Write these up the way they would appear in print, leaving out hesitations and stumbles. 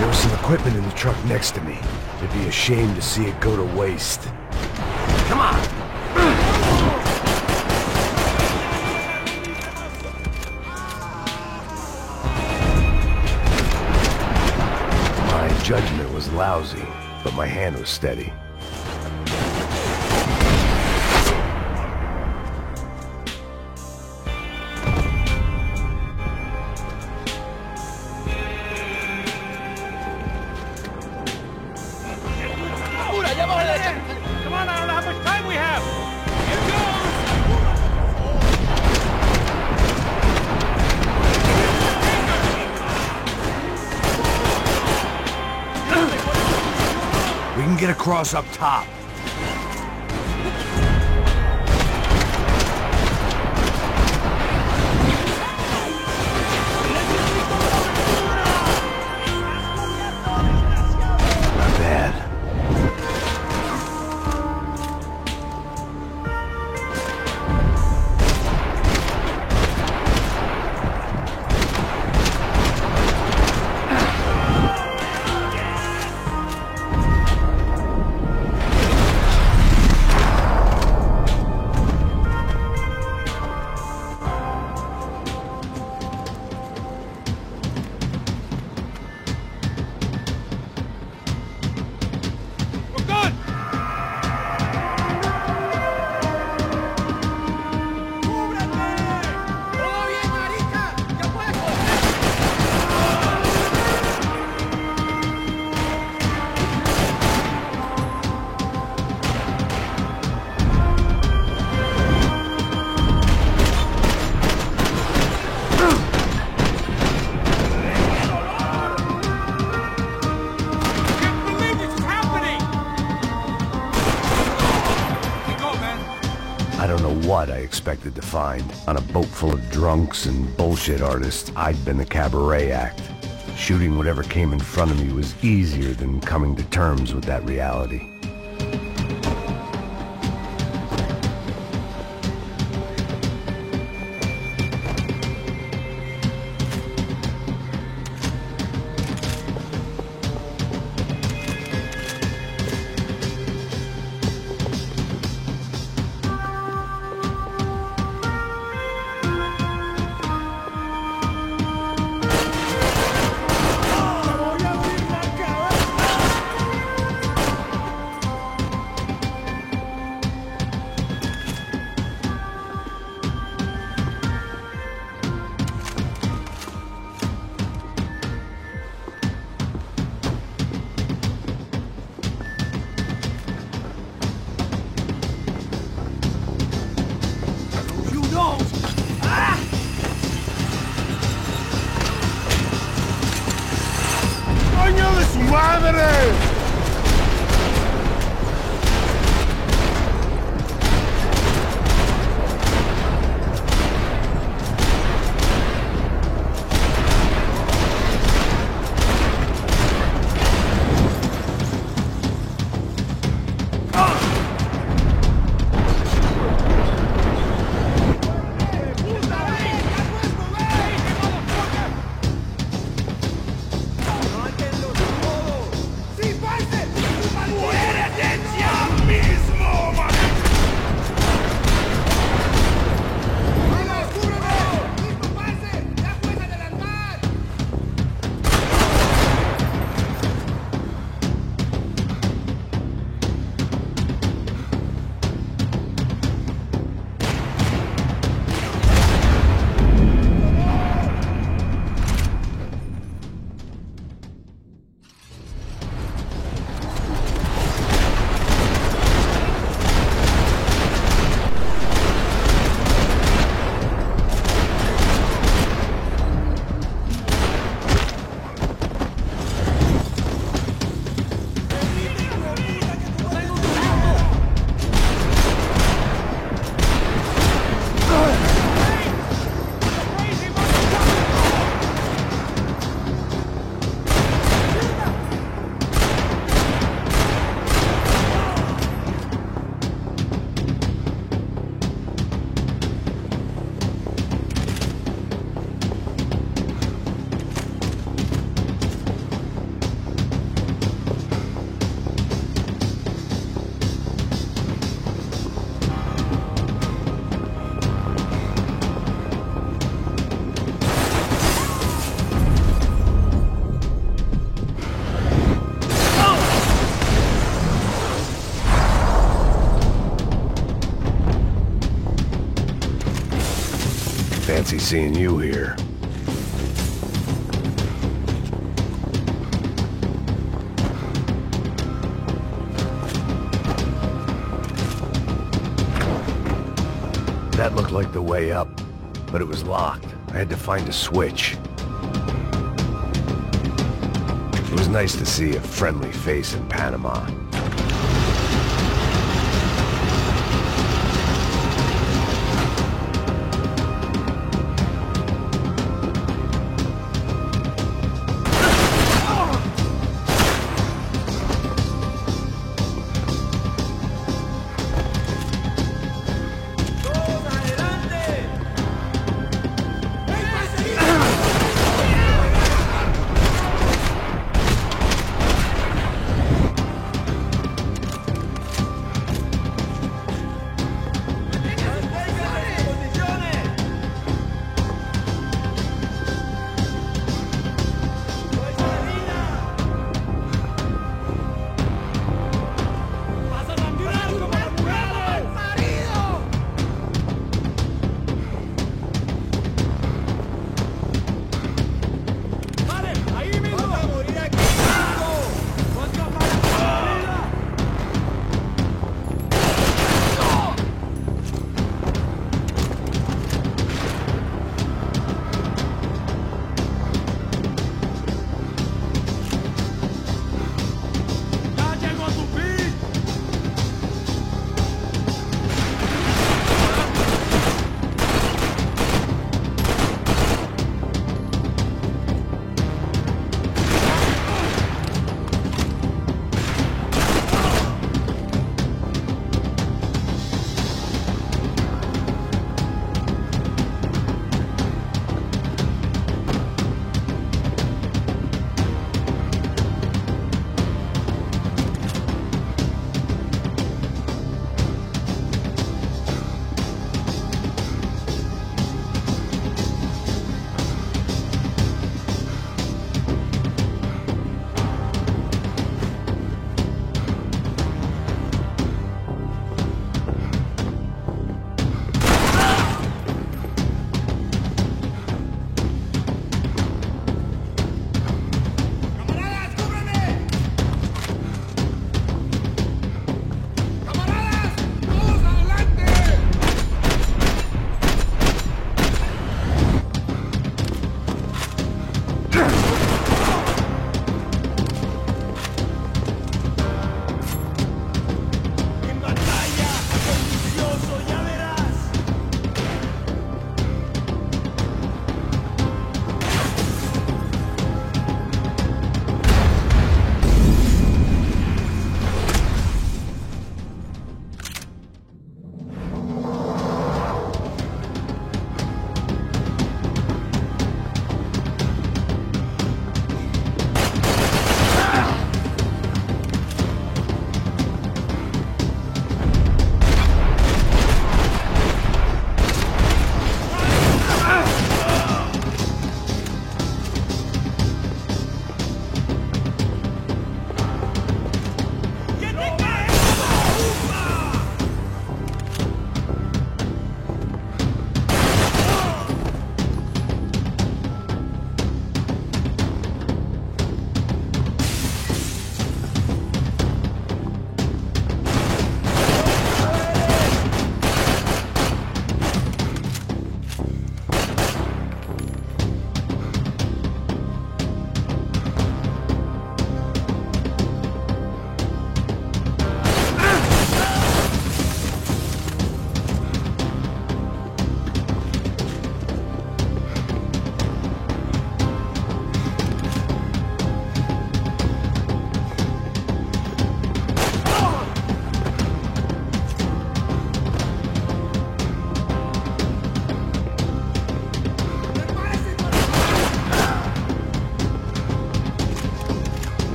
There was some equipment in the truck next to me. It'd be a shame to see it go to waste. Come on! My judgment was lousy, but my hand was steady. Come on, I don't know how much time we have! Here goes! We can get across up top. Not bad. I don't know what I expected to find. On a boat full of drunks and bullshit artists, I'd been the cabaret act. Shooting whatever came in front of me was easier than coming to terms with that reality. ¡Coño de su madre! ¡Sí, seeing you here. That looked like the way up, but it was locked. I had to find a switch. It was nice to see a friendly face in Panama.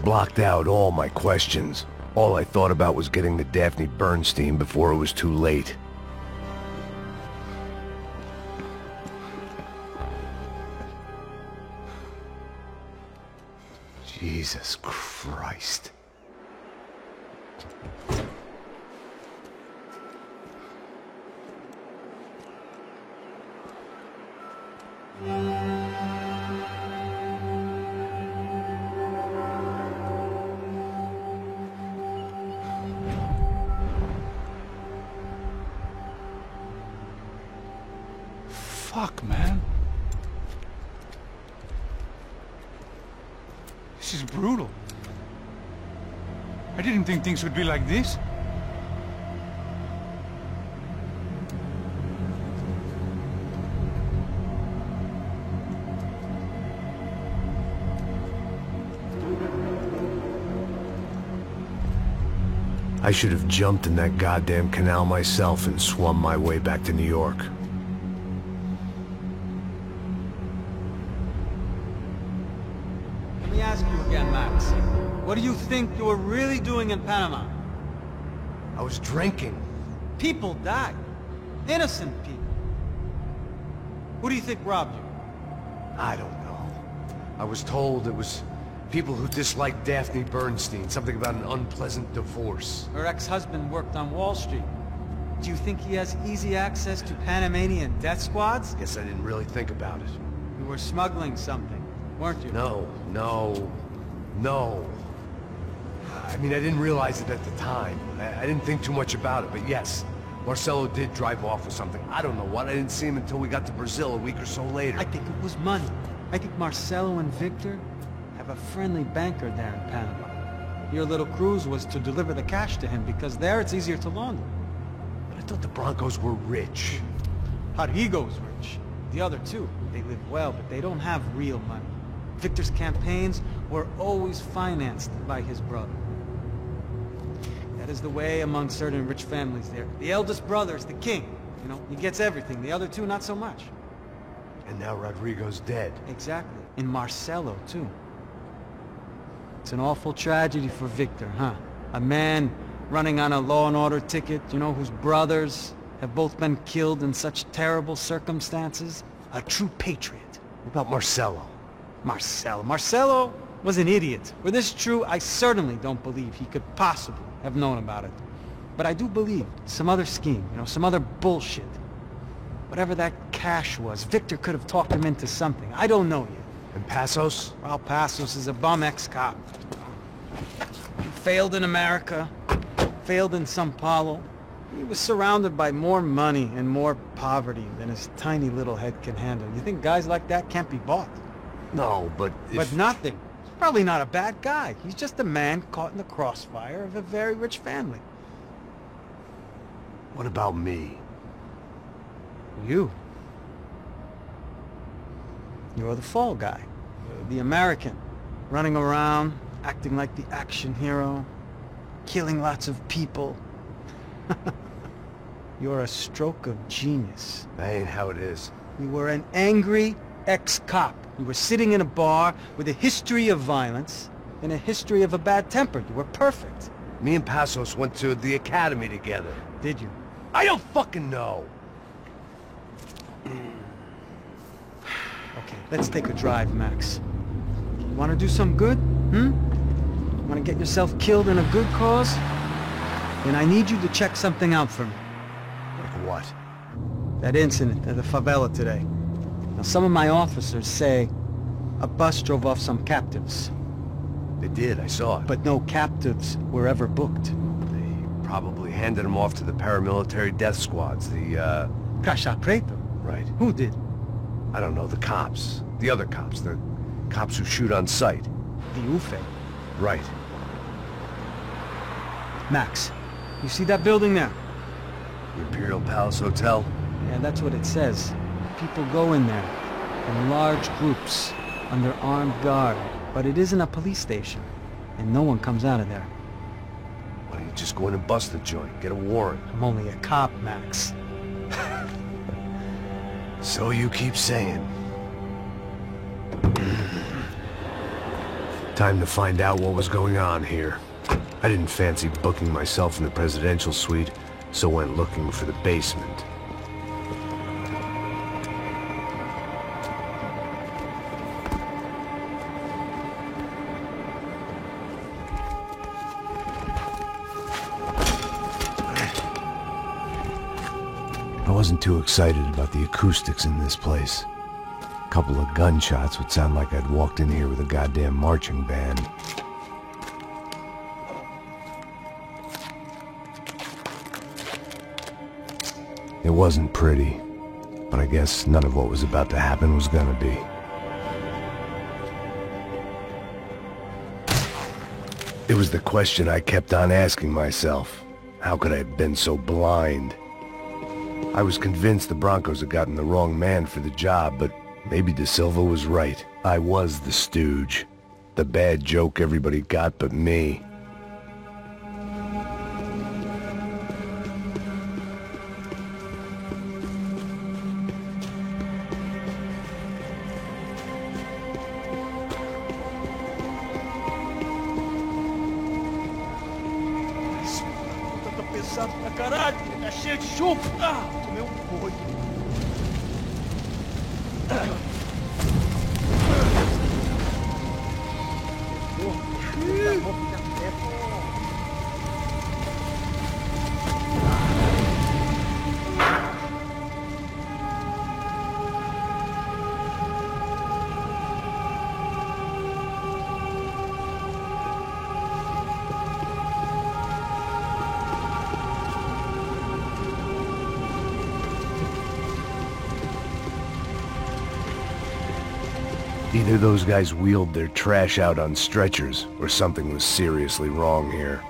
blocked out all my questions. All I thought about was getting to Daphne Bernstein before it was too late. Jesus Christ. Fuck, man. This is brutal. I didn't think things would be like this. I should have jumped in that goddamn canal myself and swum my way back to New York. Let me ask you again, Max. What do you think you were really doing in Panama? I was drinking. People died. Innocent people. Who do you think robbed you? I don't know. I was told it was people who disliked Daphne Bernstein, something about an unpleasant divorce. Her ex-husband worked on Wall Street. Do you think he has easy access to Panamanian death squads? Guess I didn't really think about it. You were smuggling something, weren't you? No. I mean, I didn't realize it at the time. I didn't think too much about it, but yes, Marcelo did drive off with something. I don't know what. I didn't see him until we got to Brazil a week or so later. I think it was money. I think Marcelo and Victor have a friendly banker there in Panama. Your little cruise was to deliver the cash to him because there it's easier to launder. But I thought the Broncos were rich. Rodrigo's rich. The other two, they live well, but they don't have real money. Victor's campaigns were always financed by his brother. That is the way among certain rich families there. The eldest brother is the king. You know, he gets everything. The other two, not so much. And now Rodrigo's dead. Exactly. And Marcelo, too. It's an awful tragedy for Victor, huh? A man running on a law and order ticket, you know, whose brothers have both been killed in such terrible circumstances. A true patriot. What about Marcelo? Marcelo was an idiot. Were this true, I certainly don't believe he could possibly have known about it. But I do believe some other scheme, you know, some other bullshit. Whatever that cash was, Victor could have talked him into something. I don't know yet. And Passos? Well, Passos is a bum ex-cop. He failed in America, failed in São Paulo. He was surrounded by more money and more poverty than his tiny little head can handle. You think guys like that can't be bought? No, but But nothing. He's probably not a bad guy. He's just a man caught in the crossfire of a very rich family. What about me? You. You're the fall guy. You're the American. Running around, acting like the action hero. Killing lots of people. You're a stroke of genius. That ain't how it is. You were an angry ex-cop. You were sitting in a bar with a history of violence and a history of a bad temper. You were perfect. Me and Passos went to the academy together. Did you? I don't fucking know. Okay, let's take a drive, Max. You want to do some good? Want to get yourself killed in a good cause? Then I need you to check something out for me. Like what? That incident at the favela today. Now, some of my officers say a bus drove off some captives. They did, I saw it. But no captives were ever booked. They probably handed them off to the paramilitary death squads, the, Caixa Preto? Right. Who did? I don't know, the cops. The other cops. The cops who shoot on sight. The UFE. Right. Max, you see that building there? The Imperial Palace Hotel? Yeah, that's what it says. People go in there in large groups under armed guard. But it isn't a police station, and no one comes out of there. Why don't you just go in and bust the joint? Get a warrant. I'm only a cop, Max. So you keep saying. Time to find out what was going on here. I didn't fancy booking myself in the presidential suite, so went looking for the basement. I wasn't too excited about the acoustics in this place. A couple of gunshots would sound like I'd walked in here with a goddamn marching band. It wasn't pretty, but I guess none of what was about to happen was gonna be. It was the question I kept on asking myself. How could I have been so blind? I was convinced the Brancos had gotten the wrong man for the job, but maybe De Silva was right. I was the stooge. The bad joke everybody got but me. Pesado pra caralho, tá cheio de chumbo. Ah, tomei boi. Either those guys wheeled their trash out on stretchers, or something was seriously wrong here.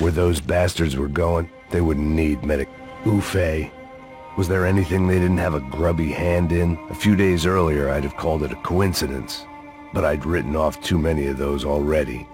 Where those bastards were going, they wouldn't need medic. Oof-ay. Was there anything they didn't have a grubby hand in? A few days earlier, I'd have called it a coincidence, but I'd written off too many of those already.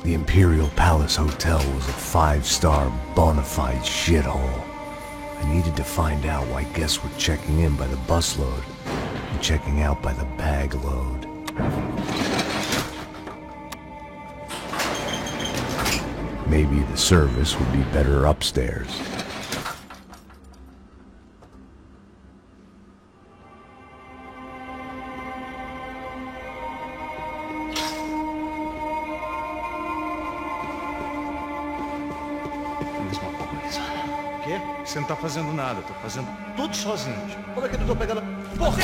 The Imperial Palace Hotel was a five-star bona fide shithole. I needed to find out why guests were checking in by the busload and checking out by the bag load. Maybe the service would be better upstairs. O quê? Você não tá fazendo nada, tô fazendo tudo sozinho. Olha que eu tô pegando... Porra!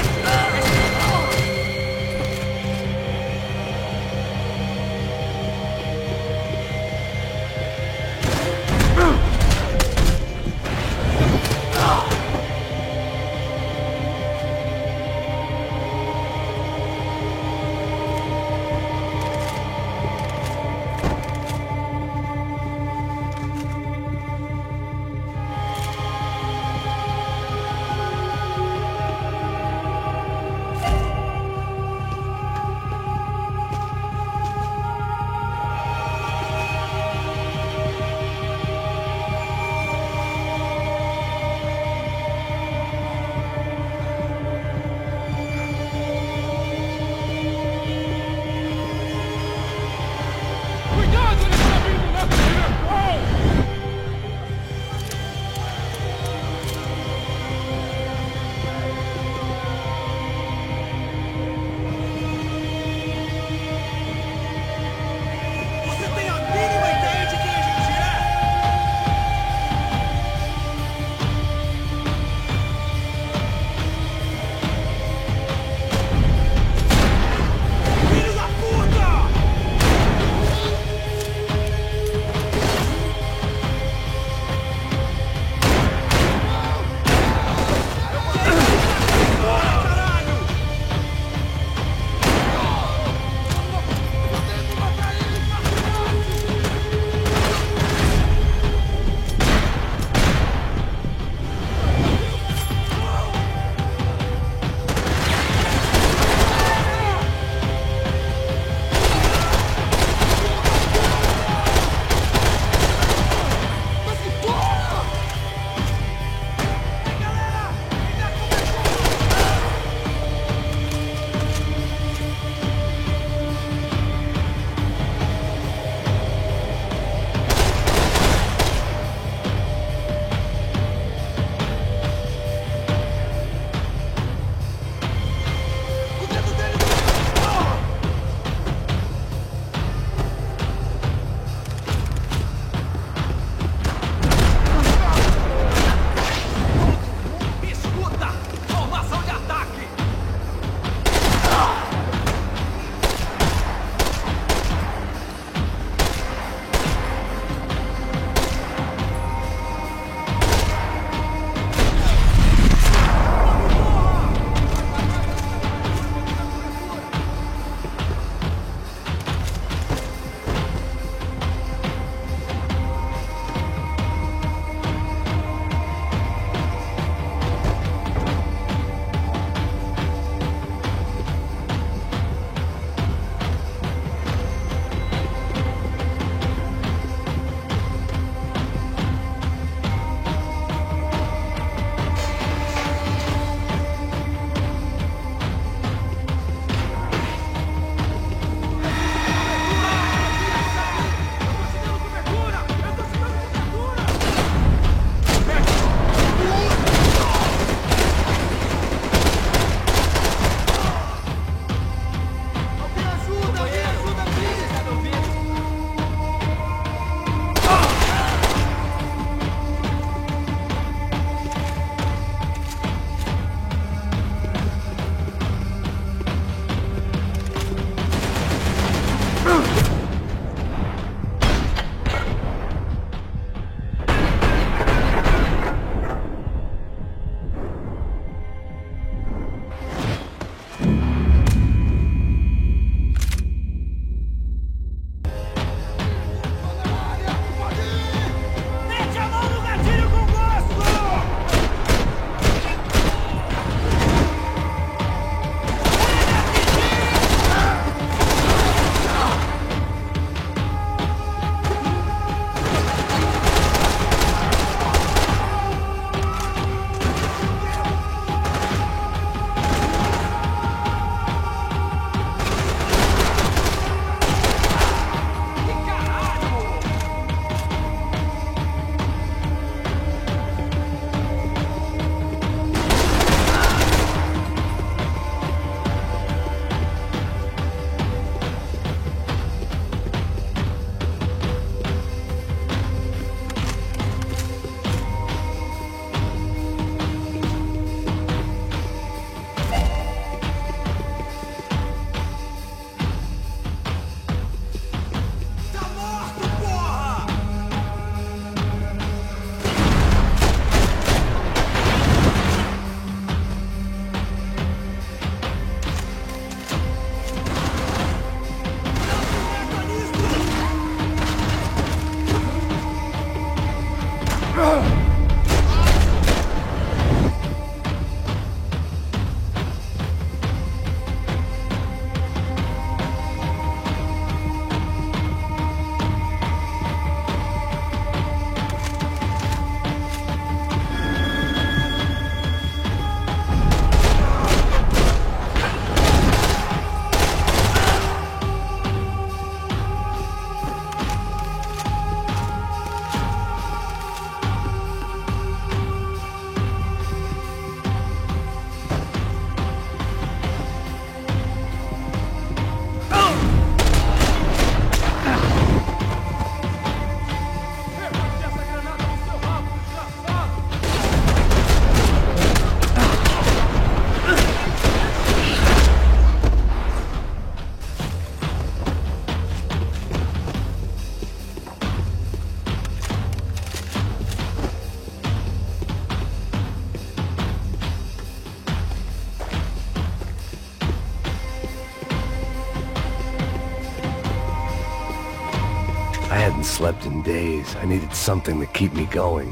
hadn't slept in days. I needed something to keep me going.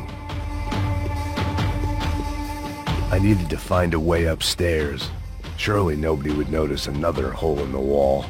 I needed to find a way upstairs. Surely nobody would notice another hole in the wall.